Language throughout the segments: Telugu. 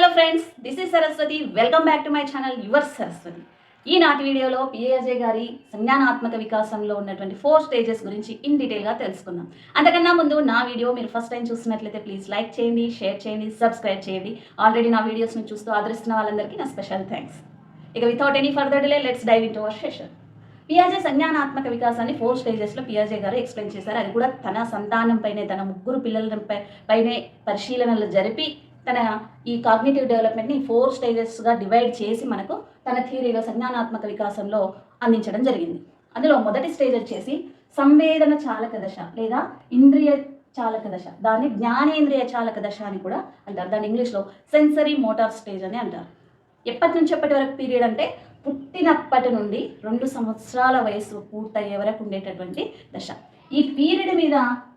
Hello friends, this is Saraswati. Welcome back to my channel your Saraswati. ఈనాటి వీడియోలో పిఏజే గారి సంజ్ఞానాత్మక వికాసంలో ఉన్నటువంటి 4 స్టేజెస్ గురించి ఇన్ డీటెయిల్గా తెలుసుకుందాం. అంతకన్నా ముందు నా వీడియో మీరు ఫస్ట్ టైం చూస్తున్నట్లయితే ప్లీజ్ లైక్ చేయండి, షేర్ చేయండి, సబ్స్క్రైబ్ చేయండి. ఆల్రెడీ నా వీడియోస్ని చూస్తూ ఆదరిస్తున్న వాళ్ళందరికీ నా స్పెషల్ థ్యాంక్స్. ఇక without any further delay let's dive in to our session. పియాజే సంజ్ఞానాత్మక వికాసాన్ని 4 స్టేజెస్లో పియాజే గారు ఎక్స్ప్లెయిన్ చేశారు. అది కూడా తన సంతానం పైనే, తన 3 పిల్లల పైనే పరిశీలనలు జరిపి తన ఈ కాగ్నిటివ్ డెవలప్మెంట్ని 4 స్టేజెస్గా డివైడ్ చేసి మనకు తన థియరీలో సంజ్ఞానాత్మక వికాసంలో అందించడం జరిగింది. అందులో మొదటి స్టేజ్ వచ్చేసి సంవేదన చాలక దశ లేదా ఇంద్రియ చాలక దశ, దాన్ని జ్ఞానేంద్రియ చాలక దశ అని కూడా అంటారు. దాన్ని ఇంగ్లీష్లో సెన్సరీ మోటార్ స్టేజ్ అని అంటారు. ఎప్పటి నుంచి ఎప్పటి వరకు పీరియడ్ అంటే పుట్టినప్పటి నుండి 2 సంవత్సరాల వయసు పూర్తయ్యే వరకు ఉండేటటువంటి దశ. ఈ పీరియడ్ మీద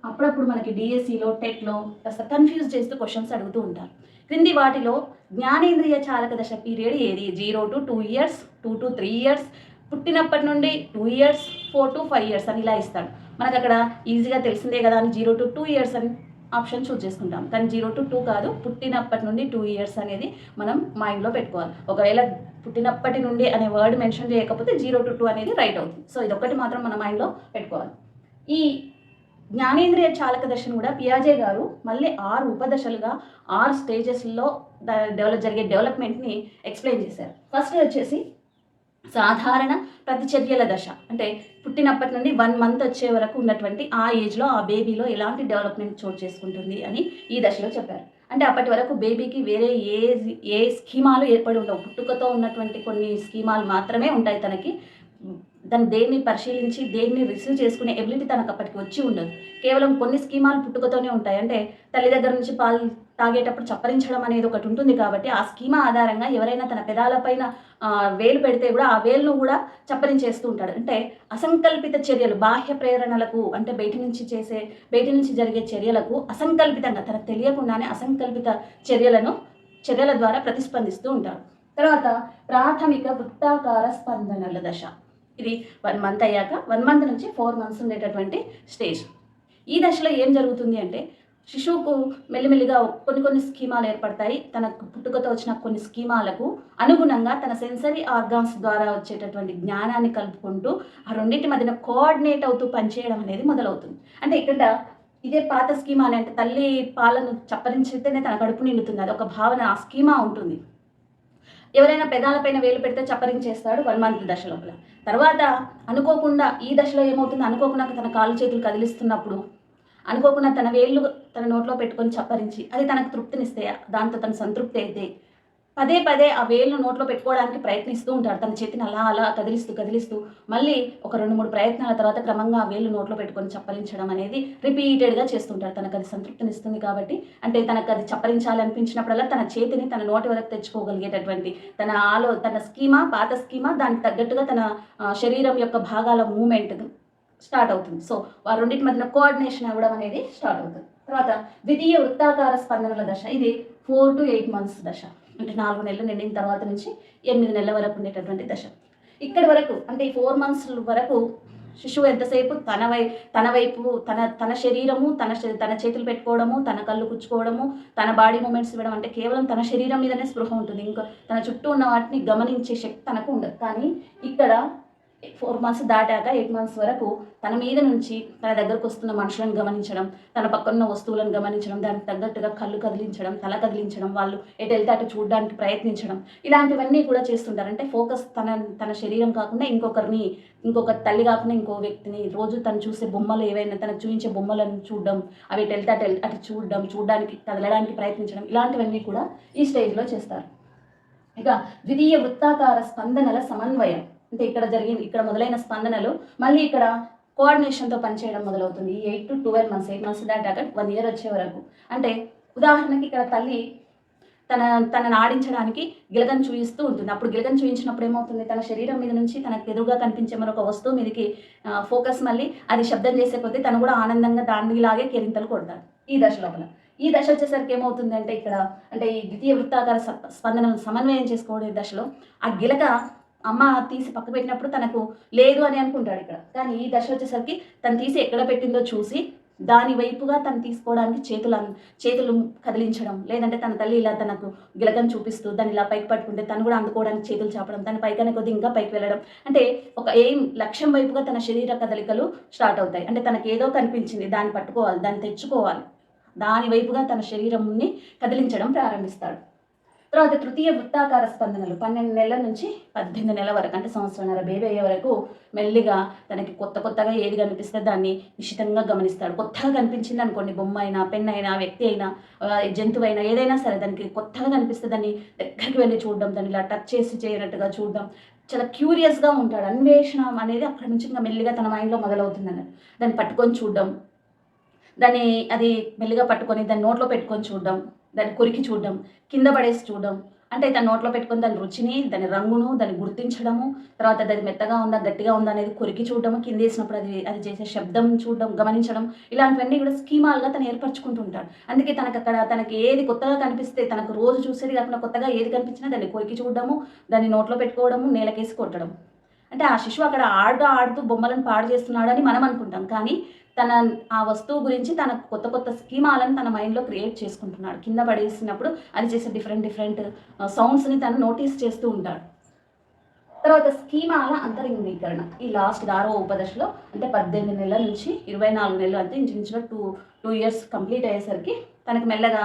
అప్పుడప్పుడు మనకి డిఎస్సిలో టెట్లో కాస్త కన్ఫ్యూజ్ చేస్తూ క్వశ్చన్స్ అడుగుతూ ఉంటారు. క్రింది వాటిలో జ్ఞానేంద్రియ చాలక దశ పీరియడ్ ఏది? 0 to 2 years, 2 to 3 years, పుట్టినప్పటి నుండి 2 years, 4 to 5 years అని ఇలా ఇస్తాడు. మనకు అక్కడ ఈజీగా తెలిసిందే కదా అని 0 to 2 years అని ఆప్షన్ చూస్ చేసుకుంటాం. కానీ 0 to 2 కాదు, పుట్టినప్పటి నుండి 2 years అనేది మనం మైండ్లో పెట్టుకోవాలి. ఒకవేళ పుట్టినప్పటి నుండి అనే వర్డ్ మెన్షన్ చేయకపోతే 0 to 2 అనేది రైట్ అవుతుంది. సో ఇదొక్కటి మాత్రం మన మైండ్లో పెట్టుకోవాలి. ఈ జ్ఞానేంద్రియ చాలక దశను కూడా పియాజే గారు మళ్ళీ 6 ఉపదశలుగా 6 స్టేజెస్లో జరిగే డెవలప్మెంట్ని ఎక్స్ప్లెయిన్ చేశారు. ఫస్ట్ వచ్చేసి సాధారణ ప్రతిచర్యల దశ, అంటే పుట్టినప్పటి నుండి 1 month వచ్చే వరకు ఉన్నటువంటి ఆ ఏజ్లో ఆ బేబీలో ఎలాంటి డెవలప్మెంట్ చోటు చేసుకుంటుంది అని ఈ దశలో చెప్పారు. అంటే అప్పటి వరకు బేబీకి వేరే ఏ స్కీమాలు ఏర్పడి ఉండవు. పుట్టుకతో ఉన్నటువంటి కొన్ని స్కీమాలు మాత్రమే ఉంటాయి. తను దేన్ని పరిశీలించి దేన్ని రిసీవ్ చేసుకునే ఎబిలిటీ తనకు అప్పటికి వచ్చి ఉండదు. కేవలం కొన్ని స్కీమాలు పుట్టుకతోనే ఉంటాయి. అంటే తల్లి దగ్గర నుంచి పాలు తాగేటప్పుడు చప్పరించడం అనేది ఒకటి ఉంటుంది. కాబట్టి ఆ స్కీమా ఆధారంగా ఎవరైనా తన పెదాలపైన వేలు పెడితే కూడా ఆ వేలును కూడా చప్పరించేస్తూ ఉంటాడు. అంటే అసంకల్పిత చర్యలు, బాహ్య ప్రేరణలకు, అంటే బయటి నుంచి జరిగే చర్యలకు అసంకల్పితంగా తనకు తెలియకుండానే అసంకల్పిత చర్యల ద్వారా ప్రతిస్పందిస్తూ ఉంటాడు. తర్వాత ప్రాథమిక వృత్తాకార స్పందనల దశ. ఇది 1 month అయ్యాక 1 month నుంచి 4 months ఉండేటటువంటి స్టేజ్. ఈ దశలో ఏం జరుగుతుంది అంటే శిశువుకు మెల్లిమెల్లిగా కొన్ని స్కీమాలు ఏర్పడతాయి. తనకు పుట్టుకతో వచ్చిన కొన్ని స్కీమాలకు అనుగుణంగా తన సెన్సరీ ఆర్గాన్స్ ద్వారా వచ్చేటటువంటి జ్ఞానాన్ని కలుపుకుంటూ ఆ రెండింటి మధ్యన కోఆర్డినేట్ అవుతూ పనిచేయడం అనేది మొదలవుతుంది. అంటే ఇక్కడ ఇదే పాత స్కీమా అని, అంటే తల్లి పాలను చప్పరించితేనే తన కడుపు నిండుతుంది, అది ఒక భావన, ఆ స్కీమా ఉంటుంది. ఎవరైనా పెదాలపైన వేలు పెడితే చప్పరించేస్తాడు 1 month దశ లోపల. తర్వాత అనుకోకుండా ఈ దశలో ఏమవుతుంది, అనుకోకుండా తన కాళ్ళు చేతులు కదిలిస్తున్నప్పుడు అనుకోకుండా తన వేళ్ళు తన నోట్లో పెట్టుకొని చప్పరించి అది తనకు తృప్తినిస్తే, దాంతో తను సంతృప్తి అయితే పదే ఆ వేళ్ళు నోట్లో పెట్టుకోవడానికి ప్రయత్నిస్తూ ఉంటాడు. తన చేతిని అలా కదిలిస్తూ మళ్ళీ ఒక 2-3 ప్రయత్నాల తర్వాత క్రమంగా ఆ వేళ్ళు నోట్లో పెట్టుకొని చప్పరించడం అనేది రిపీటెడ్గా చేస్తుంటాడు. తనకు అది సంతృప్తినిస్తుంది కాబట్టి, అంటే తనకు అది చప్పరించాలనిపించినప్పుడల్లా తన చేతిని తన నోటి వరకు తెచ్చుకోగలిగేటటువంటి తన స్కీమా, పాత స్కీమా, దానికి తగ్గట్టుగా తన శరీరం యొక్క భాగాల మూమెంట్ స్టార్ట్ అవుతుంది. సో ఆ రెండింటి మధ్యన కోఆర్డినేషన్ అవ్వడం అనేది స్టార్ట్ అవుతుంది. తర్వాత ద్వితీయ వృత్తాకార స్పందనల దశ. ఇది 4 to 8 months దశ. అంటే 4 నెలలు నిండిన తర్వాత నుంచి 8 నెలల వరకు ఉండేటటువంటి దశ. ఇక్కడి వరకు అంటే ఈ 4 months వరకు శిశువు ఎంతసేపు తన వైపు తన శరీరము, తన చేతులు పెట్టుకోవడము, తన కళ్ళు కుచ్చుకోవడము, తన బాడీ మూమెంట్స్ ఇవ్వడం, అంటే కేవలం తన శరీరం మీదనే స్పృహ ఉంటుంది. ఇంకా తన చుట్టూ ఉన్న వాటిని గమనించే శక్తి తనకు ఉండదు. కానీ ఇక్కడ 4 months దాటాక 8 months వరకు తన మీద నుంచి తన దగ్గరకు వస్తున్న మనుషులను గమనించడం, తన పక్కన వస్తువులను గమనించడం, దానికి తగ్గట్టుగా కళ్ళు కదిలించడం, తల కదిలించడం, వాళ్ళు ఎటు వెళ్తే అటు చూడడానికి ప్రయత్నించడం, ఇలాంటివన్నీ కూడా చేస్తుంటారు. అంటే ఫోకస్ తన శరీరం కాకుండా ఇంకొక తల్లి కాకుండా ఇంకో వ్యక్తిని, రోజు తను చూసే బొమ్మలు ఏవైనా తనకు చూపించే బొమ్మలను చూడడం, అవి ఎటు వెళ్తే అటు చూడడానికి కదలడానికి ప్రయత్నించడం, ఇలాంటివన్నీ కూడా ఈ స్టేజ్లో చేస్తారు. ఇక ద్వితీయ వృత్తాకార స్పందనల సమన్వయం. అంటే ఇక్కడ మొదలైన స్పందనలు మళ్ళీ ఇక్కడ కోఆర్డినేషన్తో పనిచేయడం మొదలవుతుంది. ఈ 8 to 12 months, 8 months దాటాక 1 year వచ్చే వరకు. అంటే ఉదాహరణకి ఇక్కడ తల్లి తనను ఆడించడానికి గిలగను చూపిస్తూ ఉంటుంది. అప్పుడు గిలగను చూపించినప్పుడు ఏమవుతుంది, తన శరీరం మీద నుంచి తనకు ఎదురుగా కనిపించే మరొక వస్తువు మీదకి ఫోకస్ మళ్ళీ అది శబ్దం చేసే కొద్దీ తను కూడా ఆనందంగా దానిలాగే కేరింతలు కొడతాడు ఈ దశ లోపల. ఈ దశ వచ్చేసరికి ఏమవుతుంది అంటే ఇక్కడ ఈ ద్వితీయ వృత్తాకార స్పందనను సమన్వయం చేసుకోవడం దశలో ఆ గిలక అమ్మ తీసి పక్క పెట్టినప్పుడు తనకు లేదు అని అనుకుంటాడు ఇక్కడ. కానీ ఈ దశ వచ్చేసరికి తను తీసి ఎక్కడ పెట్టిందో చూసి దాని వైపుగా తను తీసుకోవడానికి చేతులు కదిలించడం, లేదంటే తన తల్లి ఇలా తనకు గిలకం చూపిస్తూ దాన్ని ఇలా పైకి పట్టుకుంటే తను కూడా అందుకోవడానికి చేతులు చాపడం, దాని పైకనే కొద్ది ఇంకా పైకి వెళ్ళడం, అంటే ఒక లక్ష్యం వైపుగా తన శరీర కదలికలు స్టార్ట్ అవుతాయి. అంటే తనకి ఏదో కనిపించింది, దాన్ని పట్టుకోవాలి, దాన్ని తెచ్చుకోవాలి, దాని వైపుగా తన శరీరంని కదిలించడం ప్రారంభిస్తాడు. తర్వాత తృతీయ వృత్తాకార స్పందనలు 12 నెలల నుంచి 18 నెలల వరకు, అంటే సంవత్సరంన్నర బేబీ అయ్యే వరకు మెల్లిగా తనకి కొత్తగా ఏది కనిపిస్తే దాన్ని నిశితంగా గమనిస్తాడు. కొత్తగా కనిపించింది అనుకోండి, బొమ్మ అయినా, పెన్ అయినా, వ్యక్తి అయినా, జంతువు అయినా, ఏదైనా సరే దానికి కొత్తగా కనిపిస్తే దాన్ని దగ్గరికి వెళ్ళి చూడడం, దాన్ని ఇలా టచ్ చేసి చేయనట్టుగా చూడడం, చాలా క్యూరియస్గా ఉంటాడు. అన్వేషణ అనేది అక్కడి నుంచి ఇంకా మెల్లిగా తన మైండ్లో మొదలవుతుంది అన్నట్టు. దాన్ని పట్టుకొని చూడడం, అది మెల్లిగా పట్టుకొని దాన్ని నోట్లో పెట్టుకొని చూడడం, దాన్ని కొరికి చూడడం, కింద పడేసి చూడడం, అంటే తన నోట్లో పెట్టుకొని దాని రుచిని, దాని రంగును, దాన్ని గుర్తించడము, తర్వాత అది మెత్తగా ఉందా గట్టిగా ఉందా అనేది కొరికి చూడడము, కింద వేసినప్పుడు అది చేసే శబ్దం చూడడం, గమనించడం, ఇలాంటివన్నీ కూడా స్కీమాలుగా తను ఏర్పరచుకుంటూ ఉంటాడు. అందుకే తనకి ఏది కొత్తగా కనిపిస్తే, తనకు రోజు చూసేది కాకుండా కొత్తగా ఏది కనిపించినా దాన్ని కొరికి చూడడము, దాన్ని నోట్లో పెట్టుకోవడము, నేలకేసి కొట్టడం. అంటే ఆ శిశువు అక్కడ ఆడుతూ బొమ్మలను పాడు చేస్తున్నాడని మనం అనుకుంటాం, కానీ ఆ వస్తువు గురించి తన కొత్త స్కీమాలను తన మైండ్లో క్రియేట్ చేసుకుంటున్నాడు. కింద పడేసినప్పుడు అది చేసే డిఫరెంట్ సౌండ్స్ని తను నోటీస్ చేస్తూ ఉంటాడు. తర్వాత స్కీమాల అంతర్లీకరణ, ఈ లాస్ట్ 6వ ఉపదశలో, అంటే 18 నెలల నుంచి 24 నెలలు, అంటే ఇంచుమించుగా 2 years కంప్లీట్ అయ్యేసరికి తనకు మెల్లగా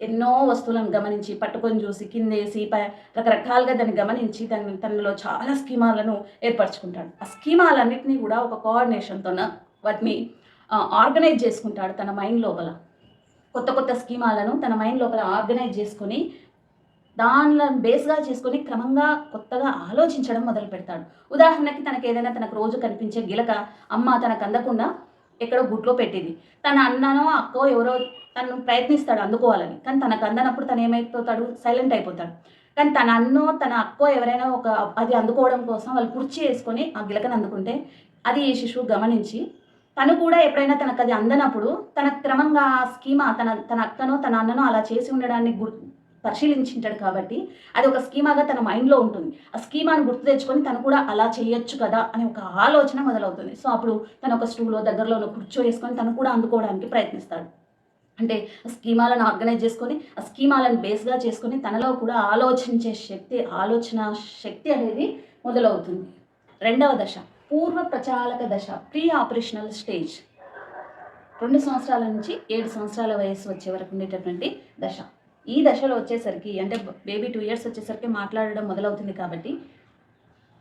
ఎన్నో వస్తువులను గమనించి, పట్టుకొని చూసి, కిందేసి రకరకాలుగా దాన్ని గమనించి తనలో చాలా స్కీమాలను ఏర్పరచుకుంటాడు. ఆ స్కీమాలన్నింటినీ కూడా ఒక కోఆర్డినేషన్తో వాటిని ఆర్గనైజ్ చేసుకుంటాడు తన మైండ్ లోపల. కొత్త స్కీమాలను తన మైండ్ లోపల ఆర్గనైజ్ చేసుకొని దానిలో బేస్గా చేసుకొని క్రమంగా కొత్తగా ఆలోచించడం మొదలు పెడతాడు. ఉదాహరణకి తనకు రోజు కనిపించే గిలక అమ్మ తనకు అందకుండా ఎక్కడో గుట్లో పెట్టింది. తన అన్ననో అక్కో ఎవరో తను ప్రయత్నిస్తాడు అందుకోవాలని, కానీ తనకు అందనప్పుడు తను ఏమైపోతాడు, సైలెంట్ అయిపోతాడు. కానీ తన అన్నో తన అక్కో ఎవరైనా అది అందుకోవడం కోసం వాళ్ళు కుర్చీ వేసుకొని ఆ గిలకను అందుకుంటే అది ఈ శిశువు గమనించి తను కూడా ఎప్పుడైనా తనకు అది అందనప్పుడు తన క్రమంగా ఆ స్కీమా తన అక్కనో తన అన్ననో అలా చేసి ఉండడాన్ని పరిశీలించింటాడు కాబట్టి అది ఒక స్కీమాగా తన మైండ్లో ఉంటుంది. ఆ స్కీమాను గుర్తు తెచ్చుకొని తను కూడా అలా చేయొచ్చు కదా అని ఒక ఆలోచన మొదలవుతుంది. సో అప్పుడు తను ఒక స్టూలో దగ్గరలో కూర్చో వేసుకొని తను కూడా అందుకోవడానికి ప్రయత్నిస్తాడు. అంటే స్కీమాలను ఆర్గనైజ్ చేసుకొని ఆ స్కీమాలను బేస్గా చేసుకొని తనలో కూడా ఆలోచన శక్తి అనేది మొదలవుతుంది. 2వ దశ పూర్వ ప్రచాలక దశ, ప్రీ ఆపరేషనల్ స్టేజ్. 2 సంవత్సరాల నుంచి 7 సంవత్సరాల వయసు వచ్చే వరకు ఉండేటటువంటి దశ. ఈ దశలో వచ్చేసరికి, అంటే బేబీ 2 years వచ్చేసరికి మాట్లాడడం మొదలవుతుంది కాబట్టి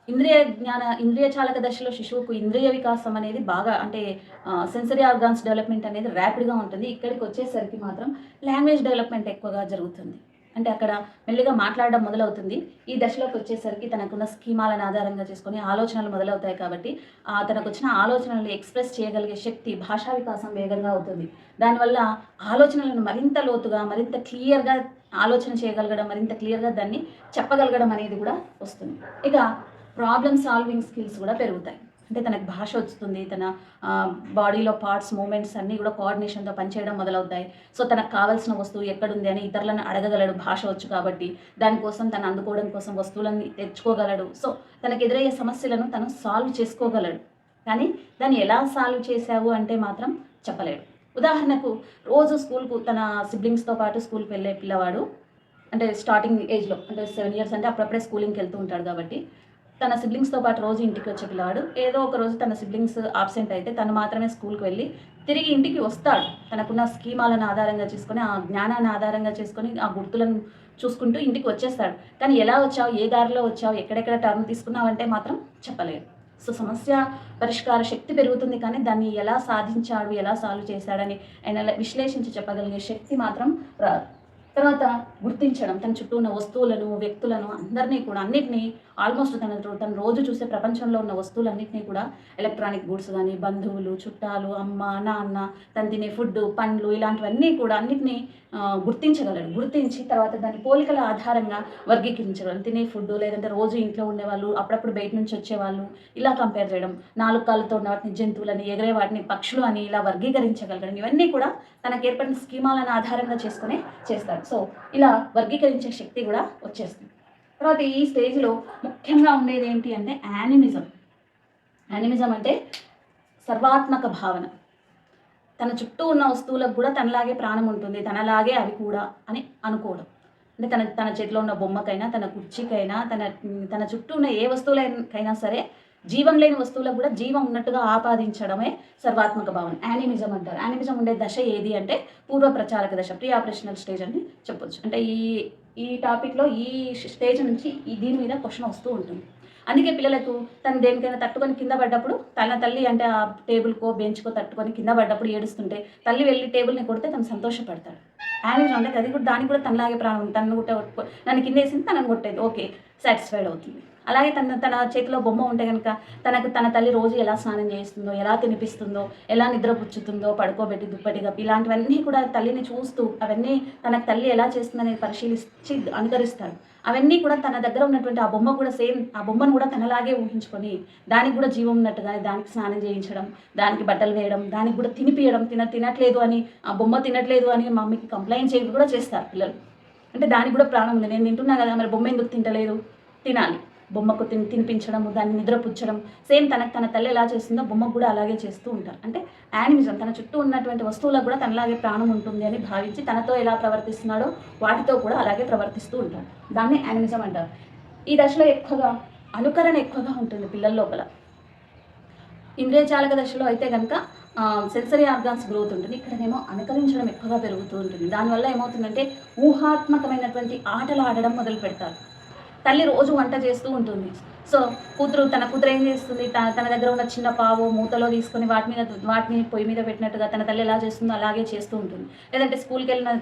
ఇంద్రియ చాలక దశలో శిశువుకు ఇంద్రియ వికాసం అనేది బాగా, అంటే సెన్సరీ ఆర్గాన్స్ డెవలప్మెంట్ అనేది ర్యాపిడ్గా ఉంటుంది. ఇక్కడికి వచ్చేసరికి మాత్రం లాంగ్వేజ్ డెవలప్మెంట్ ఎక్కువగా జరుగుతుంది. అంటే అక్కడ మెల్లిగా మాట్లాడడం మొదలవుతుంది. ఈ దశలోకి వచ్చేసరికి తనకున్న స్కీమాలను ఆధారంగా చేసుకొని ఆలోచనలు మొదలవుతాయి కాబట్టి తనకు వచ్చిన ఆలోచనలను ఎక్స్ప్రెస్ చేయగలిగే శక్తి, భాషా వికాసం వేగంగా అవుతుంది. దానివల్ల ఆలోచనలను మరింత లోతుగా, మరింత క్లియర్గా ఆలోచన చేయగలగడం, మరింత క్లియర్గా దాన్ని చెప్పగలగడం అనేది కూడా వస్తుంది. ఇక ప్రాబ్లమ్ సాల్వింగ్ స్కిల్స్ కూడా పెరుగుతాయి. అంటే తనకు భాష వస్తుంది, తన బాడీలో పార్ట్స్ మూమెంట్స్ అన్నీ కూడా కోఆర్డినేషన్తో పనిచేయడం మొదలవుతాయి. సో తనకు కావాల్సిన వస్తువు ఎక్కడుంది అని ఇతరులను అడగగలడు, భాష వచ్చు కాబట్టి. దానికోసం తను అందుకోవడం కోసం వస్తువులను తెచ్చుకోగలడు. సో తనకు ఎదురయ్యే సమస్యలను తను సాల్వ్ చేసుకోగలడు. కానీ దాన్ని ఎలా సాల్వ్ చేశావు అంటే మాత్రం చెప్పలేడు. ఉదాహరణకు రోజు స్కూల్కు తన సిబ్లింగ్స్తో పాటు స్కూల్కి వెళ్ళే పిల్లవాడు, అంటే స్టార్టింగ్ ఏజ్లో, అంటే 7 years అంటే అప్పుడప్పుడే స్కూలింగ్కి వెళ్తూ ఉంటాడు కాబట్టి తన సిబ్లింగ్స్తో పాటు రోజు ఇంటికి వచ్చే పిల్లవాడు ఏదో ఒక రోజు తన సిబ్లింగ్స్ ఆబ్సెంట్ అయితే తను మాత్రమే స్కూల్కి వెళ్ళి తిరిగి ఇంటికి వస్తాడు. తనకున్న స్కీమాలను ఆధారంగా చేసుకొని, ఆ జ్ఞానాన్ని ఆధారంగా చేసుకొని, ఆ గుర్తులను చూసుకుంటూ ఇంటికి వచ్చేస్తాడు. కానీ ఎలా వచ్చావు, ఏ దారిలో వచ్చావు, ఎక్కడెక్కడ టర్న్ తీసుకున్నావంటే మాత్రం చెప్పలేడు. సో సమస్య పరిష్కార శక్తి పెరుగుతుంది, కానీ దాన్ని ఎలా సాధించాడు, ఎలా సాల్వ్ చేశాడని ఆయన విశ్లేషించి చెప్పగలిగే శక్తి మాత్రం రాదు. తర్వాత గుర్తించడం, తన చుట్టూ ఉన్న వస్తువులను, వ్యక్తులను, అందరినీ కూడా, అన్నిటినీ ఆల్మోస్ట్ తన రోజు చూసే ప్రపంచంలో ఉన్న వస్తువులన్నింటినీ కూడా, ఎలక్ట్రానిక్ గూడ్స్ కానీ, బంధువులు, చుట్టాలు, అమ్మ, నాన్న, తను తినే ఫుడ్, పండ్లు, ఇలాంటివన్నీ కూడా అన్నిటినీ గుర్తించగలడు. గుర్తించి తర్వాత దాని పోలికల ఆధారంగా వర్గీకరించగలడు. తినే ఫుడ్, లేదంటే రోజు ఇంట్లో ఉండేవాళ్ళు, అప్పుడప్పుడు బయట నుంచి వచ్చేవాళ్ళు, ఇలా కంపేర్ చేయడం. 4 కాళ్ళతో ఉన్న వాటిని జంతువులని, ఎగరే వాటిని పక్షులు అని ఇలా వర్గీకరించగలగడం. ఇవన్నీ కూడా తనకు ఏర్పడిన స్కీమాలను ఆధారంగా చేసుకునే చేస్తాడు. సో ఇలా వర్గీకరించే శక్తి కూడా వచ్చేస్తుంది. తర్వాత ఈ స్టేజ్లో ముఖ్యంగా ఉండేది ఏంటి అంటే యానిమిజం. యానిమిజం అంటే సర్వాత్మక భావన. తన చుట్టూ ఉన్న వస్తువులకు కూడా తనలాగే ప్రాణం ఉంటుంది, తనలాగే అవి కూడా అని అనుకోవడం. అంటే తన తన చేతిలో ఉన్న బొమ్మకైనా, తన కుర్చీకైనా, తన చుట్టూ ఉన్న ఏ వస్తువులకైనా సరే జీవం లేని వస్తువులకు కూడా జీవం ఉన్నట్టుగా ఆపాదించడమే సర్వాత్మక భావన. యానిమిజం అంటారు. యానిమిజం ఉండే దశ ఏది అంటే పూర్వ ప్రచారక దశ, ప్రీ ఆపరేషనల్ స్టేజ్ అని చెప్పొచ్చు. అంటే ఈ టాపిక్లో ఈ స్టేజ్ నుంచి దీని మీద క్వశ్చన్ వస్తూ ఉంటుంది. అందుకే పిల్లలకు తను దేనికైనా తట్టుకొని కింద పడ్డప్పుడు తన తల్లి అంటే ఆ టేబుల్కో బెంచ్కో తట్టుకొని కింద పడ్డప్పుడు ఏడుస్తుంటే తల్లి వెళ్ళి టేబుల్ని కొడితే తను సంతోషపడతాడు. యానిమిజం అంటే అది కూడా దానికి కూడా తనలాగే ప్రాణం ఉంది. తను నన్ను కింద వేసింది తనని కొట్టేది, ఓకే, సాటిస్ఫైడ్ అవుతుంది. అలాగే తన చేతిలో బొమ్మ ఉంటే కనుక తన తల్లి రోజు ఎలా స్నానం చేస్తుందో, ఎలా తినిపిస్తుందో, ఎలా నిద్రపుచ్చుతుందో, పడుకోబెట్టి దుప్పటి కప్పి, ఇలాంటివన్నీ కూడా తల్లిని చూస్తూ అవన్నీ తనకు తల్లి ఎలా చేస్తుందనేది పరిశీలించి అనుకరిస్తాడు. అవన్నీ కూడా తన దగ్గర ఉన్నటువంటి ఆ బొమ్మ కూడా సేమ్ ఆ బొమ్మను కూడా తనలాగే ఊహించుకొని దానికి కూడా జీవం ఉన్నట్టుగా దానికి స్నానం చేయించడం, దానికి బట్టలు వేయడం, దానికి కూడా తినిపియడం. తినట్లేదు అని, ఆ బొమ్మ తినట్లేదు అని మమ్మీకి కంప్లైంట్ చేయడం కూడా చేస్తారు పిల్లలు. అంటే దానికి కూడా ప్రాణం ఉంది, నేను తింటున్నా కదా, మరి బొమ్మ ఎందుకు తింటలేదు, తినాలి. బొమ్మకు తినిపించడము, దాన్ని నిద్రపుచ్చడం, సేమ్ తన తల్లి ఎలా చేస్తుందో బొమ్మకు కూడా అలాగే చేస్తూ ఉంటారు. అంటే యానిమిజం తన చుట్టూ ఉన్నటువంటి వస్తువులకు కూడా తనలాగే ప్రాణం ఉంటుంది అని భావించి తనతో ఎలా ప్రవర్తిస్తున్నాడో వాటితో కూడా అలాగే ప్రవర్తిస్తూ ఉంటాడు. దాన్ని యానిమిజం అంటారు. ఈ దశలో ఎక్కువగా అనుకరణ ఎక్కువగా ఉంటుంది పిల్లల లోపల. ఇంద్రియజాలక దశలో అయితే కనుక సెన్సరీ ఆర్గాన్స్ గ్రోత్ ఉంటుంది. ఇక్కడనేమో అనుకరించడం ఎక్కువగా పెరుగుతూ ఉంటుంది. దానివల్ల ఏమవుతుందంటే ఊహాత్మకమైనటువంటి ఆటలు ఆడడం మొదలు పెడతారు. తల్లి రోజు వంట చేస్తూ ఉంటుంది. సో తన కూతురు ఏం చేస్తుంది, తన దగ్గర ఉన్న చిన్న పావు మూతలో తీసుకొని వాటిని పొయ్యి మీద పెట్టినట్టుగా తన తల్లి ఎలా చేస్తుందో అలాగే చేస్తూ ఉంటుంది. లేదంటే స్కూల్కి వెళ్ళిన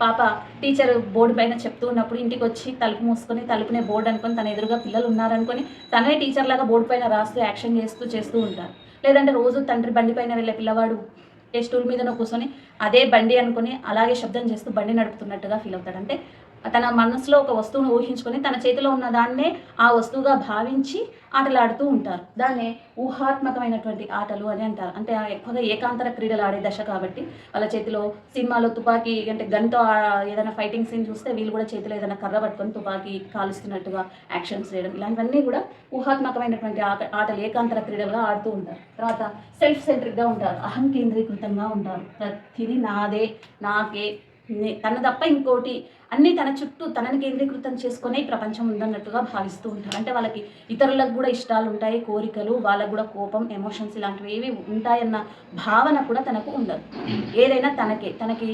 పాప టీచర్ బోర్డు పైన చెప్తూ ఉన్నప్పుడు ఇంటికి వచ్చి తలుపు మూసుకొని తలుపునే బోర్డు అనుకొని తన ఎదురుగా పిల్లలు ఉన్నారనుకొని తనే టీచర్ లాగా బోర్డు పైన రాస్తూ యాక్షన్ చేస్తూ ఉంటారు. లేదంటే రోజు తండ్రి బండి పైన వెళ్ళే పిల్లవాడు ఏ స్టూల్ మీదనో కూర్చొని అదే బండి అనుకుని అలాగే శబ్దం చేస్తూ బండి నడుపుతున్నట్టుగా ఫీల్ అవుతాడు. అంటే తన మనసులో ఒక వస్తువును ఊహించుకొని తన చేతిలో ఉన్న దాన్నే ఆ వస్తువుగా భావించి ఆటలాడుతూ ఉంటారు. దాన్నే ఊహాత్మకమైనటువంటి ఆటలు అని అంటారు. అంటే ఎక్కువగా ఏకాంతర క్రీడలు ఆడే దశ కాబట్టి వాళ్ళ చేతిలో సినిమాలో తుపాకీ అంటే గన్తో ఏదైనా ఫైటింగ్ సీన్ చూస్తే వీళ్ళు కూడా చేతిలో ఏదైనా కర్ర పట్టుకొని తుపాకీ కాలుస్తున్నట్టుగా యాక్షన్స్ చేయడం, ఇలాంటివన్నీ కూడా ఊహాత్మకమైనటువంటి ఆటలు ఏకాంతర క్రీడలుగా ఆడుతూ ఉంటారు. తర్వాత సెల్ఫ్ సెంట్రిక్గా ఉంటారు, అహం కేంద్రీకృతంగా ఉంటారు. ప్రతిదీ నాదే, నాకే, తన తప్ప ఇంకోటి అన్నీ తన చుట్టూ తనని కేంద్రీకృతం చేసుకునే ప్రపంచం ఉందన్నట్టుగా భావిస్తూ ఉంటారు. అంటే వాళ్ళకి ఇతరులకు కూడా ఇష్టాలు ఉంటాయి, కోరికలు, వాళ్ళకు కూడా కోపం, ఎమోషన్స్ ఇలాంటివి ఏవి ఉంటాయన్న భావన కూడా తనకు ఉండదు. ఏదైనా తనకి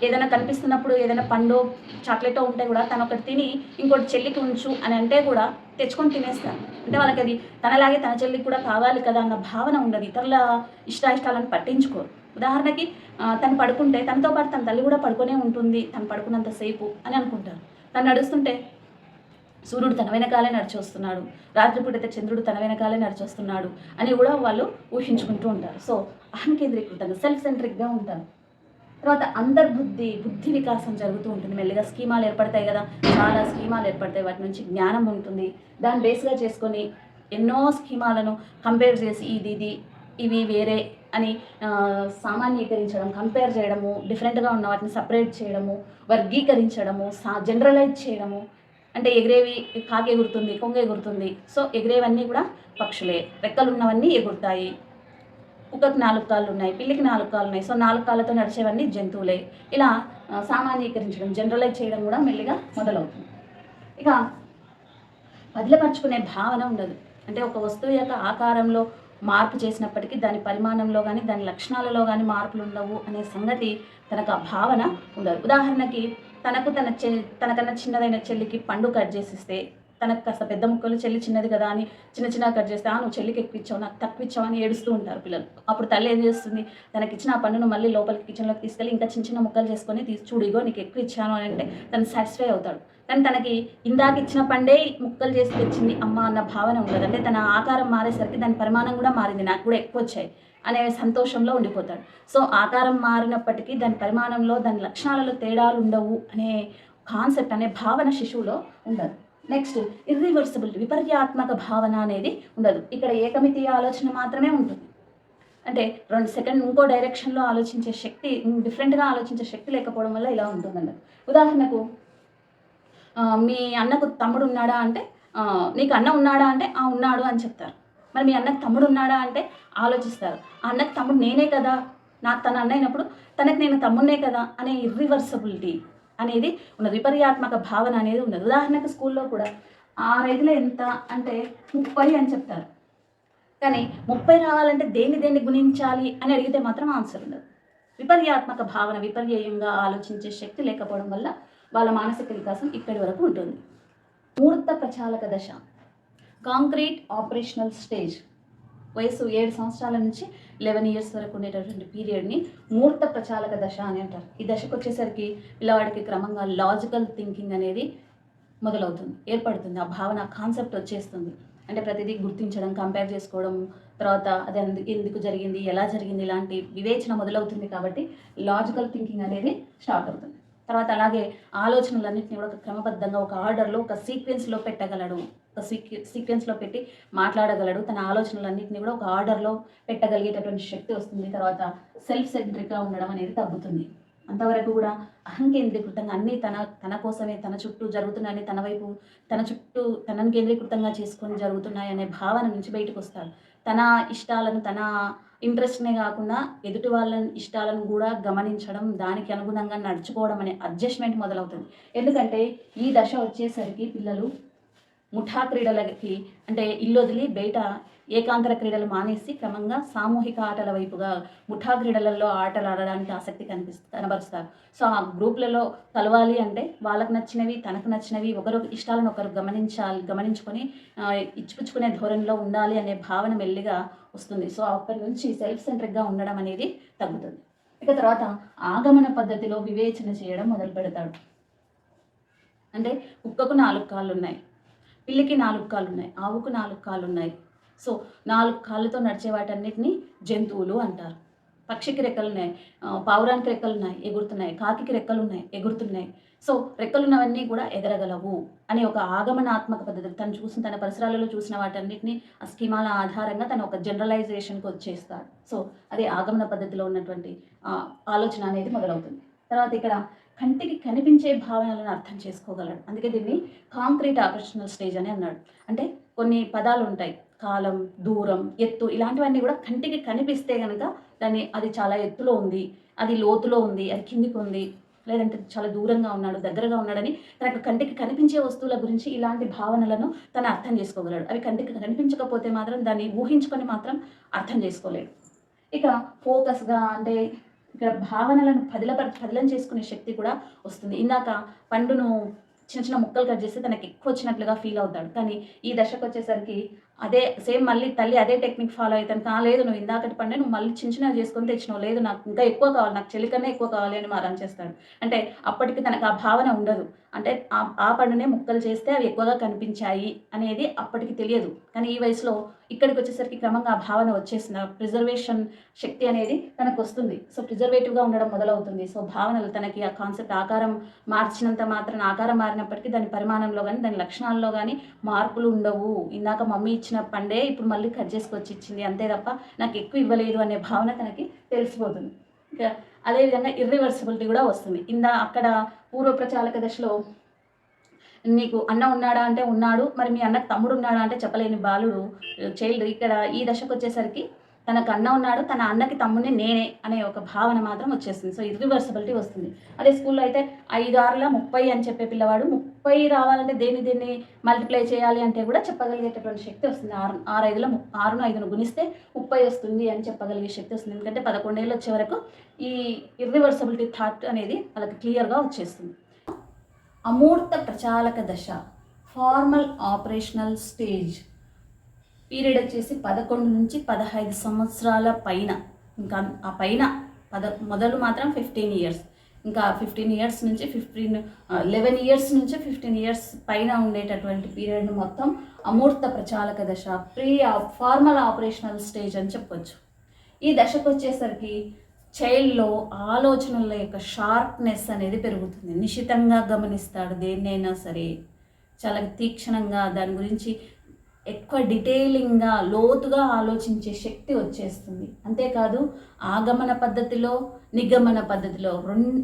ఏదైనా కనిపిస్తున్నప్పుడు ఏదైనా పండు చాక్లెటో ఉంటే కూడా తను ఒకటి తిని ఇంకోటి చెల్లికి ఉంచు అని అంటే కూడా తెచ్చుకొని తినేస్తారు. అంటే వాళ్ళకి అది తనలాగే తన చెల్లికి కూడా కావాలి కదా అన్న భావన ఉండదు. ఇతరుల ఇష్టాలను పట్టించుకోరు. ఉదాహరణకి తను పడుకుంటే తనతో పాటు తన తల్లి కూడా పడుకునే ఉంటుంది, తను పడుకున్నంతసేపు అని అనుకుంటారు. తను నడుస్తుంటే సూర్యుడు తన వెనకాలే నడిచొస్తున్నాడు, రాత్రిపూట అయితే చంద్రుడు తన వెనకాలే నడిచొస్తున్నాడు అని కూడా వాళ్ళు ఊహించుకుంటూ ఉంటారు. సో అహం కేంద్రీకృతంగా సెల్ఫ్ సెంట్రిక్గా ఉంటారు. తర్వాత బుద్ధి వికాసం జరుగుతూ ఉంటుంది. మెల్లిగా స్కీమాలు ఏర్పడతాయి కదా, చాలా స్కీమాలు ఏర్పడతాయి. వాటి నుంచి జ్ఞానం ఉంటుంది. దాన్ని బేస్గా చేసుకొని ఎన్నో స్కీమాలను కంపేర్ చేసి ఇవి వేరే అని సామాన్యీకరించడం, కంపేర్ చేయడము, డిఫరెంట్గా ఉన్న వాటిని సపరేట్ చేయడము, వర్గీకరించడము, జనరలైజ్ చేయడము. అంటే ఎగిరేవి కాకి ఎగురుతుంది, కొంగ ఎగురుతుంది. సో ఎగిరేవన్నీ కూడా పక్షులే, రెక్కలు ఉన్నవన్నీ ఎగురుతాయి. కుక్కకి 4 కాళ్ళు ఉన్నాయి, పిల్లికి 4 కాళ్ళు ఉన్నాయి. సో 4 కాళ్ళతో నడిచేవన్నీ జంతువులే. ఇలా సామాన్యీకరించడం, జనరలైజ్ చేయడం కూడా మెల్లిగా మొదలవుతుంది. ఇక బదిలపరుచుకునే భావన ఉండదు. అంటే ఒక వస్తువు యొక్క ఆకారంలో మార్పు చేసినప్పటికీ దాని పరిమాణంలో కానీ దాని లక్షణాలలో కానీ మార్పులు ఉండవు అనే సంగతి తనకు ఆ భావన ఉండదు. ఉదాహరణకి తనకన్నా చిన్నదైన చెల్లికి పండు కట్ చేసిస్తే తనకు కాస్త పెద్ద ముక్కలు, చెల్లి చిన్నది కదా అని చిన్న కట్ చేస్తే నువ్వు చెల్లికి ఎక్కువ ఇచ్చావు, నాకు తక్కువ ఇచ్చావు అని ఏడుస్తూ ఉంటారు పిల్లలు. అప్పుడు తల్లి ఏం చేస్తుంది, తనకిచ్చిన ఆ పండును మళ్ళీ లోపలికి కిచెన్లోకి తీసుకెళ్ళి ఇంకా చిన్న ముక్కలు చేసుకొని చూడు ఇగో నీకు ఎక్కువ ఇచ్చాను అని అంటే తను సాటిస్ఫై అవుతాడు. కానీ తనకి ఇందాక ఇచ్చిన పండే ముక్కలు చేసి తెచ్చింది అమ్మ అన్న భావన ఉండదు. అంటే తన ఆకారం మారేసరికి దాని పరిమాణం కూడా మారింది, నాకు కూడా ఎక్కువ వచ్చాయి అనే సంతోషంలో ఉండిపోతాడు. సో ఆకారం మారినప్పటికీ దాని పరిమాణంలో దాని లక్షణాలలో తేడాలు ఉండవు అనే కాన్సెప్ట్, అనే భావన శిశువులో ఉండదు. నెక్స్ట్ ఇర్రివర్సిబుల్, విపర్యాత్మక భావన అనేది ఉండదు. ఇక్కడ ఏకమితీయ ఆలోచన మాత్రమే ఉంటుంది. అంటే 2 సెకండ్ ఇంకో డైరెక్షన్లో ఆలోచించే శక్తి, డిఫరెంట్గా ఆలోచించే శక్తి లేకపోవడం వల్ల ఇలా ఉంటుందండి. ఉదాహరణకు మీ అన్నకు తమ్ముడు ఉన్నాడా అంటే, నీకు అన్న ఉన్నాడా అంటే ఉన్నాడు అని చెప్తారు. మరి మీ అన్నకు తమ్ముడు ఉన్నాడా అంటే ఆలోచిస్తారు. ఆ అన్నకు తమ్ముడు నేనే కదా నాకు తన అన్న అయినప్పుడు తనకి నేను తమ్మున్నే కదా అనే ఇర్రివర్సబిలిటీ అనేది ఉన్నది, విపర్యాత్మక భావన అనేది ఉన్నది. ఉదాహరణకు స్కూల్లో కూడా 6 ఎంత అంటే 30 అని చెప్తారు, కానీ 30 రావాలంటే దేన్ని గుణించాలి అని అడిగితే మాత్రం ఆన్సర్ ఉండదు. విపర్యాత్మక భావన, విపర్యయంగా ఆలోచించే శక్తి లేకపోవడం వల్ల వాళ్ళ మానసిక వికాసం ఇక్కడి వరకు ఉంటుంది. మూర్త ప్రచాలక దశ, కాంక్రీట్ ఆపరేషనల్ స్టేజ్, వయసు 7 సంవత్సరాల నుంచి 11 ఇయర్స్ వరకు ఉండేటటువంటి పీరియడ్ని మూర్త ప్రచాలక దశ అని అంటారు. ఈ దశకు వచ్చేసరికి పిల్లవాడికి క్రమంగా లాజికల్ థింకింగ్ అనేది మొదలవుతుంది, ఏర్పడుతుంది. ఆ భావన, కాన్సెప్ట్ వచ్చేస్తుంది. అంటే ప్రతిదీ గుర్తించడం, కంపేర్ చేసుకోవడం, తర్వాత అది ఎందుకు జరిగింది, ఎలా జరిగింది, ఇలాంటి వివేచన మొదలవుతుంది. కాబట్టి లాజికల్ థింకింగ్ అనేది స్టార్ట్ అవుతుంది. తర్వాత అలాగే ఆలోచనలన్నింటినీ కూడా ఒక క్రమబద్ధంగా, ఒక ఆర్డర్లో, ఒక సీక్వెన్స్లో పెట్టగలడు, ఒక సీక్వెన్స్లో పెట్టి మాట్లాడగలడు. తన ఆలోచనలన్నింటినీ కూడా ఒక ఆర్డర్లో పెట్టగలిగేటటువంటి శక్తి వస్తుంది. తర్వాత సెల్ఫ్ సెంట్రిక్గా ఉండడం అనేది తగ్గుతుంది. అంతవరకు కూడా అహంకేంద్రీకృతంగా అన్నీ తన కోసమే, తన చుట్టూ జరుగుతున్నాయని, తన వైపు, తన చుట్టూ తనను కేంద్రీకృతంగా చేసుకొని జరుగుతున్నాయి అనే భావన నుంచి బయటకు వస్తాడు. తన ఇష్టాలను, తన ఇంట్రెస్ట్నే కాకుండా ఎదుటి వాళ్ళ ఇష్టాలను కూడా గమనించడం, దానికి అనుగుణంగా నడుచుకోవడం అనే అడ్జస్ట్మెంట్ మొదలవుతుంది. ఎందుకంటే ఈ దశ వచ్చేసరికి పిల్లలు ముఠా క్రీడలకి, అంటే ఇల్లు వదిలి బయట ఏకాంతర క్రీడలు మానేసి క్రమంగా సామూహిక ఆటల వైపుగా, ముఠా క్రీడలలో ఆటలు ఆడడానికి ఆసక్తి కనబరుస్తారు. సో ఆ గ్రూప్లలో కలవాలి అంటే వాళ్ళకు నచ్చినవి, తనకు నచ్చినవి, ఒకరు ఇష్టాలను ఒకరు గమనించుకొని ఇచ్చిపుచ్చుకునే ధోరణిలో ఉండాలి అనే భావన మెల్లిగా వస్తుంది. సో అక్కడి నుంచి సెల్ఫ్ సెంట్రిక్గా ఉండడం అనేది తగ్గుతుంది. ఇక తర్వాత ఆగమన పద్ధతిలో వివేచన చేయడం మొదలు పెడతాడు. అంటే కుక్కకు 4 కాళ్ళు ఉన్నాయి, పిల్లికి 4 కాళ్ళు ఉన్నాయి, ఆవుకు 4 కాళ్ళు ఉన్నాయి. సో 4 కాళ్ళతో నడిచే వాటన్నిటిని జంతువులు అంటారు. పక్షికి రెక్కలు ఉన్నాయి, పావురానికి రెక్కలు ఉన్నాయి, ఎగురుతున్నాయి. కాకికి రెక్కలు ఉన్నాయి, ఎగురుతున్నాయి. సో రెక్కలున్నవన్నీ కూడా ఎగరగలవు అనే ఒక ఆగమనాత్మక పద్ధతి, తన పరిసరాలలో చూసిన వాటన్నిటిని ఆ స్కీమాల ఆధారంగా తను ఒక జనరలైజేషన్కి వచ్చేస్తాడు. సో అది ఆగమన పద్ధతిలో ఉన్నటువంటి ఆలోచన అనేది మొదలవుతుంది. తర్వాత ఇక్కడ కంటికి కనిపించే భావనలను అర్థం చేసుకోగలడు. అందుకే దీన్ని కాంక్రీట్ ఆపరేషనల్ స్టేజ్ అని అన్నాడు. అంటే కొన్ని పదాలు ఉంటాయి, కాలం, దూరం, ఎత్తు, ఇలాంటివన్నీ కూడా కంటికి కనిపిస్తే కనుక అది చాలా ఎత్తులో ఉంది, అది లోతులో ఉంది, అది కిందికి ఉంది, లేదంటే చాలా దూరంగా ఉన్నాడు, దగ్గరగా ఉన్నాడని తనకు కంటికి కనిపించే వస్తువుల గురించి ఇలాంటి భావనలను తను అర్థం చేసుకోగలడు. అవి కంటికి కనిపించకపోతే మాత్రం దాన్ని ఊహించుకొని మాత్రం అర్థం చేసుకోలేడు. ఇక ఫోకస్గా, అంటే ఇక్కడ భావనలను పదిలం చేసుకునే శక్తి కూడా వస్తుంది. ఇందాక పండును చిన్న చిన్న ముక్కలు కట్ చేస్తే తనకి ఎక్కువ వచ్చినట్లుగా ఫీల్ అవుతాడు. కానీ ఈ దశకు వచ్చేసరికి అదే సేమ్ మళ్ళీ తల్లి అదే టెక్నిక్ ఫాలో అవుతాను. లేదు, నువ్వు ఇందాకటి పండే నువ్వు మళ్ళీ చిన్న చిన్నగా చేసుకొని తెచ్చినావు, లేదు నాకు ఇంకా ఎక్కువ కావాలి, నాకు చెల్లి కన్నా ఎక్కువ కావాలి అని మారం చేస్తాడు. అంటే అప్పటికి తనకు ఆ భావన ఉండదు. అంటే ఆ పండునే ముక్కలు చేస్తే అవి ఎక్కువగా కనిపించాయి అనేది అప్పటికి తెలియదు. కానీ ఈ వయసులో ఇక్కడికి వచ్చేసరికి క్రమంగా ఆ భావన వచ్చేసిన ప్రిజర్వేషన్ శక్తి అనేది తనకు వస్తుంది. సో ప్రిజర్వేటివ్గా ఉండడం మొదలవుతుంది. సో భావనలు తనకి ఆ కాన్సెప్ట్ ఆకారం మార్చినంత మాత్రం, ఆకారం మారినప్పటికీ దాని పరిమాణంలో కానీ దాని లక్షణాల్లో కానీ మార్పులు ఉండవు. ఇందాక మమ్మీ ఇచ్చిన పండే ఇప్పుడు మళ్ళీ కట్ చేసుకొచ్చి ఇచ్చింది, అంతే తప్ప నాకు ఎక్కువ ఇవ్వలేదు అనే భావన తనకి తెలిసిపోతుంది. ఇంకా అదేవిధంగా ఇర్రివర్సిబిలిటీ కూడా వస్తుంది. అక్కడ పూర్వ ప్రచాలక దశలో నీకు అన్న ఉన్నాడా అంటే ఉన్నాడు, మరి మీ అన్నకు తమ్ముడు ఉన్నాడా అంటే చెప్పలేని బాలుడు చైల్డ్. ఇక్కడ ఈ దశకు వచ్చేసరికి తనకు అన్న ఉన్నాడు, తన అన్నకి తమ్ముడిని నేనే అనే ఒక భావన మాత్రం వచ్చేస్తుంది. సో ఇర్రివర్సిబిలిటీ వస్తుంది. అదే స్కూల్లో అయితే 5 6ల 30 అని చెప్పే పిల్లవాడు 30 రావాలంటే దేన్ని మల్టిప్లై చేయాలి అంటే కూడా చెప్పగలిగేటటువంటి శక్తి వస్తుంది. 6 5ను గుణిస్తే 30 వస్తుంది అని చెప్పగలిగే శక్తి వస్తుంది. ఎందుకంటే 11 ఏళ్ళు వచ్చే వరకు ఈ ఇర్రివర్సిబిలిటీ థాట్ అనేది వాళ్ళకి క్లియర్గా వచ్చేస్తుంది. అమూర్త ప్రచాలక దశ, ఫార్మల్ ఆపరేషనల్ స్టేజ్ పీరియడ్ వచ్చేసి 11 నుంచి 15 సంవత్సరాల పైన. ఇంకా ఆ పైన మొదలు మాత్రం 15 ఇయర్స్, ఇంకా 15 ఇయర్స్ నుంచి 11 ఇయర్స్ నుంచి 15 ఇయర్స్ పైన ఉండేటటువంటి పీరియడ్ను మొత్తం అమూర్త ప్రచాలక దశ, ఫార్మల్ ఆపరేషనల్ స్టేజ్ అని చెప్పొచ్చు. ఈ దశకు వచ్చేసరికి చైల్డ్లో ఆలోచనల యొక్క షార్ప్నెస్ అనేది పెరుగుతుంది. నిశితంగా గమనిస్తాడు దేన్నైనా సరే, చాలా తీక్షణంగా దాని గురించి ఎక్కువ డీటెయిలింగ్గా లోతుగా ఆలోచించే శక్తి వచ్చేస్తుంది. అంతేకాదు ఆగమన పద్ధతిలో, నిగమన పద్ధతిలో,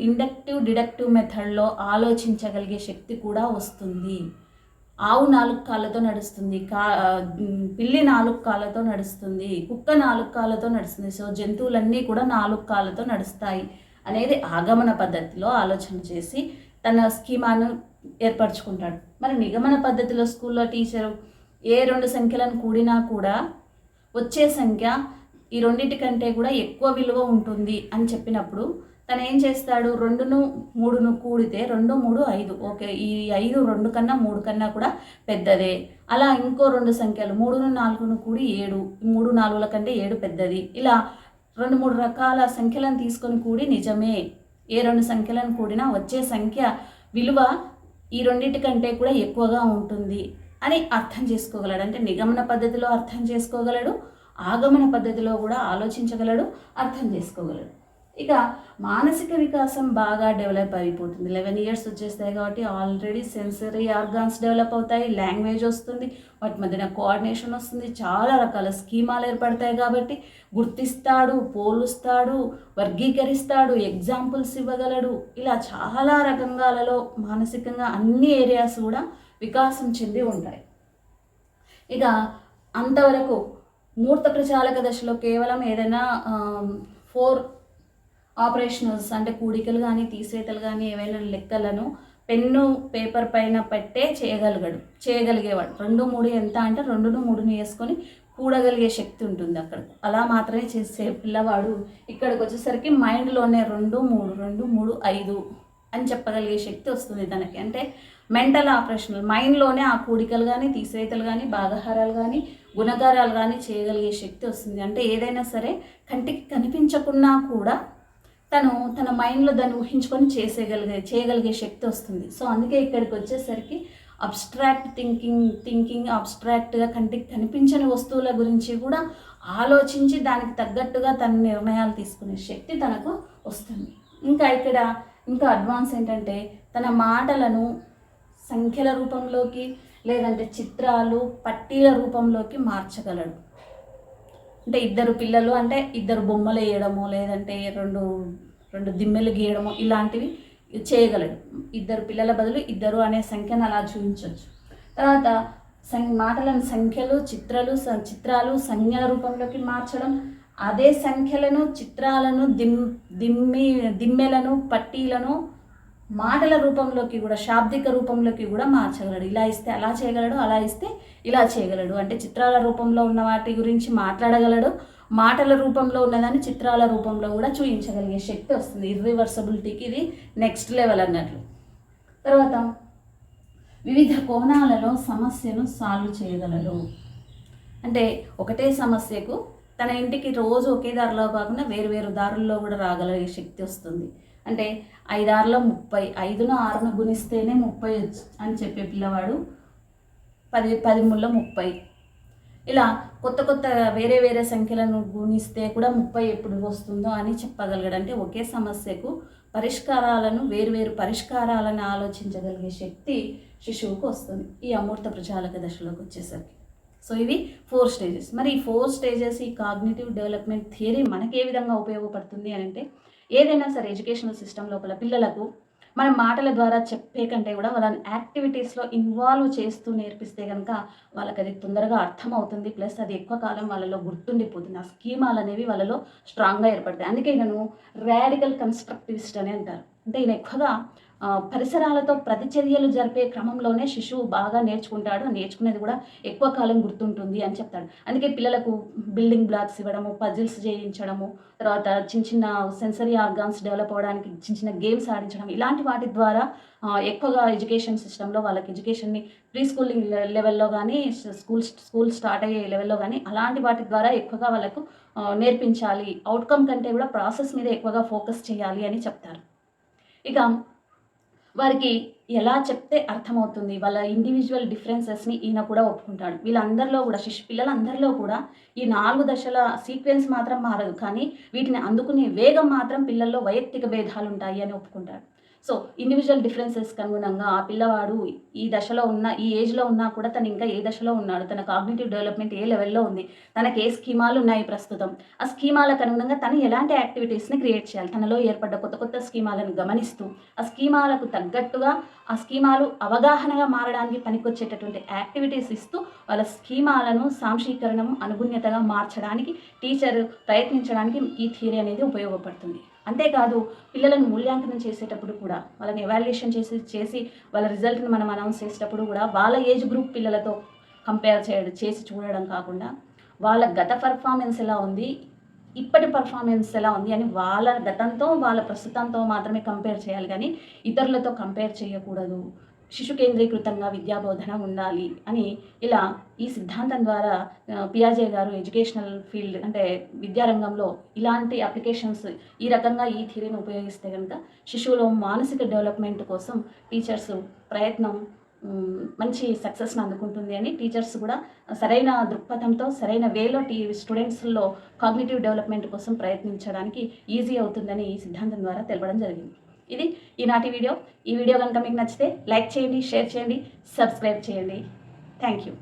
ఇండక్టివ్ డిడక్టివ్ మెథడ్లో ఆలోచించగలిగే శక్తి కూడా వస్తుంది. ఆవు 4 కాళ్ళతో నడుస్తుంది, పిల్లి 4 కాళ్ళతో నడుస్తుంది, కుక్క 4 కాళ్ళతో నడుస్తుంది. సో జంతువులన్నీ కూడా 4 కాళ్ళతో నడుస్తాయి అనేది ఆగమన పద్ధతిలో ఆలోచన చేసి తన స్కీమాను ఏర్పరచుకుంటాడు. మరి నిగమన పద్ధతిలో స్కూల్లో టీచరు ఏ 2 సంఖ్యలను కూడినా కూడా వచ్చే సంఖ్య ఈ రెండింటికంటే కూడా ఎక్కువ విలువ ఉంటుంది అని చెప్పినప్పుడు తను ఏం చేస్తాడు, 2ను 3ను కూడితే 2, 3, 5. ఓకే, ఈ 5 2 కన్నా 3 కన్నా కూడా పెద్దదే. అలా ఇంకో 2 సంఖ్యలు 3ను 4ను కూడి 7, 3 4ల కంటే 7 పెద్దది. ఇలా 2 3 రకాల సంఖ్యలను తీసుకొని కూడి నిజమే, ఏ 2 సంఖ్యలను కూడినా వచ్చే సంఖ్య విలువ ఈ రెండింటికంటే కూడా ఎక్కువగా ఉంటుంది అని అర్థం చేసుకోగలడు. అంటే నిగమన పద్ధతిలో అర్థం చేసుకోగలడు, ఆగమన పద్ధతిలో కూడా ఆలోచించగలడు, అర్థం చేసుకోగలడు. ఇక మానసిక వికాసం బాగా డెవలప్ అయిపోతుంది. 11 ఇయర్స్ వచ్చేస్తాయి కాబట్టి ఆల్రెడీ సెన్సరీ ఆర్గాన్స్ డెవలప్ అవుతాయి, లాంగ్వేజ్ వస్తుంది, వాటి మధ్యన కోఆర్డినేషన్ వస్తుంది, చాలా రకాల స్కీమాలు ఏర్పడతాయి కాబట్టి గుర్తిస్తాడు, పోలుస్తాడు, వర్గీకరిస్తాడు, ఎగ్జాంపుల్స్ ఇవ్వగలడు. ఇలా చాలా రకంగాలలో మానసికంగా అన్ని ఏరియాస్ కూడా వికాసం చెంది ఉంటాయి. ఇక అంతవరకు మూర్త ప్రచాలక దశలో కేవలం ఏదైనా 4 ఆపరేషనల్స్ అంటే కూడికలు కానీ తీసివేతలు కానీ ఏవైనా లెక్కలను పెన్ను పేపర్ పైన పెట్టే చేయగలిగేవాడు. 2 3 ఎంత అంటే 2ను 3ను వేసుకొని కూడగలిగే శక్తి ఉంటుంది అక్కడ. అలా మాత్రమే చేసే పిల్లవాడు ఇక్కడికి వచ్చేసరికి మైండ్లోనే 2 3 2 3 5 అని చెప్పగలిగే శక్తి వస్తుంది తనకి. అంటే మెంటల్ ఆపరేషనల్ మైండ్లోనే ఆ కూడికలు కానీ తీసివేతలు కానీ భాగహారాలు కానీ గుణకారాలు కానీ చేయగలిగే శక్తి వస్తుంది. అంటే ఏదైనా సరే కంటికి కనిపించకున్నా కూడా తను తన మైండ్లో దాన్ని ఊహించుకొని చేయగలిగే శక్తి వస్తుంది. సో అందుకే ఇక్కడికి వచ్చేసరికి అబ్స్ట్రాక్ట్ థింకింగ్ అబ్స్ట్రాక్ట్గా కంటికి కనిపించని వస్తువుల గురించి కూడా ఆలోచించి దానికి తగ్గట్టుగా తన నిర్ణయాలు తీసుకునే శక్తి తనకు వస్తుంది. ఇంకా అడ్వాన్స్ ఏంటంటే తన మాటలను సంఖ్యల రూపంలోకి లేదంటే చిత్రాలు పట్టీల రూపంలోకి మార్చగలడు. అంటే 2 పిల్లలు అంటే 2 బొమ్మలు వేయడము లేదంటే 2 దిమ్మెలు గీయడము ఇలాంటివి చేయగలడు. 2 పిల్లల బదులు 2 అనే సంఖ్యను అలా చూపించవచ్చు. తర్వాత మాటలను సంఖ్యలు చిత్రాలు సంజ్ఞల రూపంలోకి మార్చడం, అదే సంఖ్యలను చిత్రాలను దిమ్మెలను పట్టీలను మాటల రూపంలోకి కూడా శాబ్దిక రూపంలోకి కూడా మార్చగలడు. ఇలా ఇస్తే అలా చేయగలడు, అలా ఇస్తే ఇలా చేయగలడు. అంటే చిత్రాల రూపంలో ఉన్న వాటి గురించి మాట్లాడగలడు, మాటల రూపంలో ఉన్నదాన్ని చిత్రాల రూపంలో కూడా చూపించగలిగే శక్తి వస్తుంది. ఇర్రివర్సబిలిటీకి ఇది నెక్స్ట్ లెవెల్ అన్నట్లు. తర్వాత వివిధ కోణాలలో సమస్యను సాల్వ్ చేయగలడు. అంటే ఒకటే సమస్యకు తన ఇంటికి రోజు ఒకే దారిలో కాకుండా వేరు దారుల్లో కూడా రాగలిగే శక్తి వస్తుంది. అంటే 5 6లో 30, 5ను 6ను గుణిస్తేనే 30 అని చెప్పే పిల్లవాడు 10 3లో 30. ఇలా కొత్త వేరే సంఖ్యలను గుణిస్తే కూడా 30 ఎప్పుడు వస్తుందో అని చెప్పగలగడు. అంటే ఒకే సమస్యకు పరిష్కారాలను వేరు పరిష్కారాలను ఆలోచించగలిగే శక్తి శిశువుకు వస్తుంది ఈ అమూర్త ప్రచాలక దశలోకి వచ్చేసరికి. సో ఇవి 4 స్టేజెస్. మరి ఈ 4 స్టేజెస్ ఈ కాగ్నిటివ్ డెవలప్మెంట్ థియరీ మనకి ఏ విధంగా ఉపయోగపడుతుంది అని అంటే, ఏదైనా సరే ఎడ్యుకేషనల్ సిస్టమ్ లోపల పిల్లలకు మనం మాటల ద్వారా చెప్పే కంటే కూడా వాళ్ళని యాక్టివిటీస్లో ఇన్వాల్వ్ చేస్తూ నేర్పిస్తే కనుక వాళ్ళకి అది తొందరగా అర్థమవుతుంది. ప్లస్ అది ఎక్కువ కాలం వాళ్ళలో గుర్తుండిపోతుంది. ఆ స్కీమాలు అనేవి వాళ్ళలో స్ట్రాంగ్గా ఏర్పడతాయి. అందుకే ఈయనను రాడికల్ కన్స్ట్రక్టివిస్ట్ అని అంటారు. అంటే ఈయన ఎక్కువగా పరిసరాలతో ప్రతిచర్యలు జరిపే క్రమంలోనే శిశువు బాగా నేర్చుకుంటాడు, నేర్చుకునేది కూడా ఎక్కువ కాలం గుర్తుంటుంది అని చెప్తాడు. అందుకే పిల్లలకు బిల్డింగ్ బ్లాక్స్ ఇవ్వడము, పజిల్స్ చేయించడము, తర్వాత చిన్న సెన్సరీ ఆర్గాన్స్ డెవలప్ అవ్వడానికి చిన్న గేమ్స్ ఆడించడం, ఇలాంటి వాటి ద్వారా ఎక్కువగా ఎడ్యుకేషన్ సిస్టంలో వాళ్ళకి ఎడ్యుకేషన్ని ప్రీ స్కూలింగ్ లెవెల్లో కానీ స్కూల్ స్టార్ట్ అయ్యే లెవెల్లో కానీ అలాంటి వాటి ద్వారా ఎక్కువగా వాళ్ళకు నేర్పించాలి. అవుట్కమ్ కంటే కూడా ప్రాసెస్ మీద ఎక్కువగా ఫోకస్ చేయాలి అని చెప్తారు. ఇక వారికి ఎలా చెప్తే అర్థమవుతుంది, వాళ్ళ ఇండివిజువల్ డిఫరెన్సెస్ని ఈయన కూడా ఒప్పుకుంటాడు. వీళ్ళందరిలో కూడా పిల్లలందరిలో కూడా ఈ 4 దశల సీక్వెన్స్ మాత్రం మారదు, కానీ వీటిని అందుకునే వేగం మాత్రం పిల్లల్లో వైయక్తిక భేదాలు ఉంటాయి అని ఒప్పుకుంటాడు. సో ఇండివిజువల్ డిఫరెన్సెస్కి అనుగుణంగా ఆ పిల్లవాడు ఈ దశలో ఉన్న ఈ ఏజ్లో ఉన్నా కూడా తను ఇంకా ఏ దశలో ఉన్నాడు, తన కాగ్నిటివ్ డెవలప్మెంట్ ఏ లెవెల్లో ఉంది, తనకి ఏ స్కీమాలు ఉన్నాయి ప్రస్తుతం, ఆ స్కీమాలకు అనుగుణంగా తను ఎలాంటి యాక్టివిటీస్ని క్రియేట్ చేయాలి, తనలో ఏర్పడ్డ కొత్త కొత్త స్కీమాలను గమనిస్తూ ఆ స్కీమాలకు తగ్గట్టుగా ఆ స్కీమాలు అవగాహనగా మారడానికి పనికొచ్చేటటువంటి యాక్టివిటీస్ ఇస్తూ వాళ్ళ స్కీమాలను సాంశీకరణం అనుగుణ్యతగా మార్చడానికి టీచర్ ప్రయత్నించడానికి ఈ థియరీ అనేది ఉపయోగపడుతుంది. అంతేకాదు పిల్లలను మూల్యాంకనం చేసేటప్పుడు కూడా వాళ్ళని ఎవాల్యుయేషన్ చేసి వాళ్ళ రిజల్ట్ని మనం అనౌన్స్ చేసేటప్పుడు కూడా వాళ్ళ ఏజ్ గ్రూప్ పిల్లలతో కంపేర్ చేసి చూడడం కాకుండా వాళ్ళ గత పర్ఫార్మెన్స్ ఎలా ఉంది, ఇప్పటి పర్ఫార్మెన్స్ ఎలా ఉంది అని వాళ్ళ గతంతో వాళ్ళ ప్రస్తుతంతో మాత్రమే కంపేర్ చేయాలి, కానీ ఇతరులతో కంపేర్ చేయకూడదు. శిశు కేంద్రీకృతంగా విద్యాబోధన ఉండాలి అని ఇలా ఈ సిద్ధాంతం ద్వారా పియాజే గారు ఎడ్యుకేషనల్ ఫీల్డ్ అంటే విద్యారంగంలో ఇలాంటి అప్లికేషన్స్ ఈ రకంగా ఈ థియరీని ఉపయోగిస్తే కనుక శిశువులో మానసిక డెవలప్మెంట్ కోసం టీచర్స్ ప్రయత్నం మంచి సక్సెస్ని అందుకుంటుంది అని టీచర్స్ కూడా సరైన దృక్పథంతో సరైన వేలో స్టూడెంట్స్లో కాగ్నిటివ్ డెవలప్మెంట్ కోసం ప్రయత్నించడానికి ఈజీ అవుతుందని ఈ సిద్ధాంతం ద్వారా తెలపడం జరిగింది. ఇది ఈనాటి వీడియో. ఈ వీడియో కనుక మీకు నచ్చితే లైక్ చేయండి, షేర్ చేయండి, సబ్స్క్రైబ్ చేయండి. Thank you.